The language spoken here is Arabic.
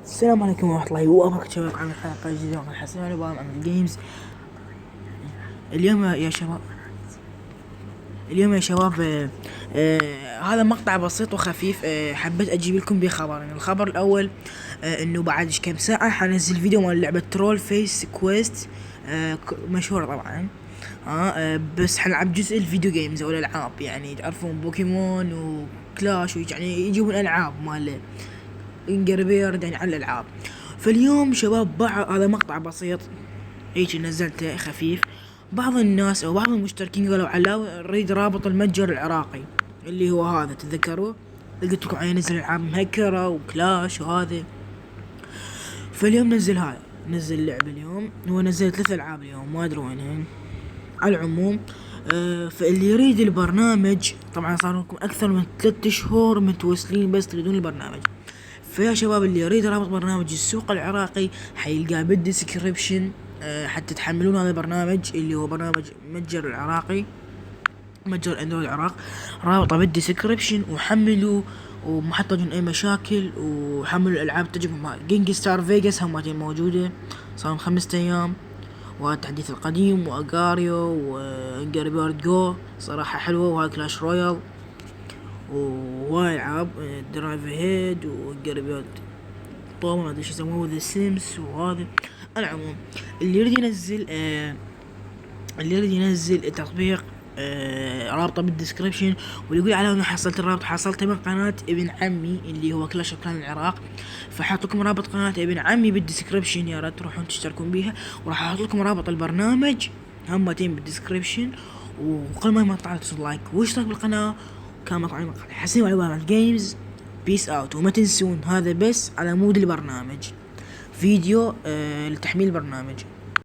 السلام عليكم ورحمة الله وبركاته شباب. عامل حلقة جديدة من حسين علي عن الجيمز. اليوم يا شباب اليوم يا شباب هذا مقطع بسيط وخفيف. حبيت اجيب لكم بخبر. الخبر الاول انه بعد كم ساعة حنزل فيديو مال لعبة ترول فيس كويست، مشهورة طبعا. بس حنلعب جزء الفيديو جيمز او الالعاب، يعني تعرفون بوكيمون وكلاش، يعني يجيبون العاب مال انجر بيرد يعني على الالعاب. فاليوم شباب هذا مقطع بسيط هيك نزلته خفيف. بعض الناس او بعض المشتركين قالوا علاوي نريد رابط المتجر العراقي اللي هو هذا، تتذكروا قلت لكم عليه نزل العاب مهكرة وكلاش وهذا. فاليوم نزل لعبة اليوم، هو نزل 3 العاب اليوم ما ادري وينهن. على العموم فاللي يريد البرنامج، طبعا صار لكم اكثر من 3 شهور متوصلين بس تريدون البرنامج. فيا شباب اللي يريد رابط برنامج السوق العراقي حيلقاه بالديسكريبشن، حتى تحملون هذا البرنامج اللي هو برنامج متجر العراقي، متجر اندرويد العراق. رابطه بالديسكريبشن وحملوا وما تحتاجون اي مشاكل، وحملوا الالعاب تجيبهم. جينج ستار فيجاس همتين موجوده صار 5 ايام، والتحديث القديم واجاريو وانجر بيرد جو صراحه حلوه، وهاي كلاش رويال وهاي العاب درايف هيد وقربيات طبعا ما ادري شو يسموه ذا سيمس وهذا. العموم اللي يريد ينزل اللي يريد ينزل التطبيق رابطه بالديسكريبشن، واللي يقول على انه حصلت الرابط حصلته من قناه ابن عمي اللي هو كلاش اوف كلان العراق. فحط لكم رابط قناه ابن عمي بالديسكريبشن، يا ريت تروحون تشتركون بيها، وراح احط لكم رابط البرنامج همتين بالديسكريبشن. وكل ما مقطع لايك واشترك بالقناه. كان مقطع حسين على الجيمز. بيس اوت، وما تنسون هذا بس على مود البرنامج، فيديو لتحميل البرنامج.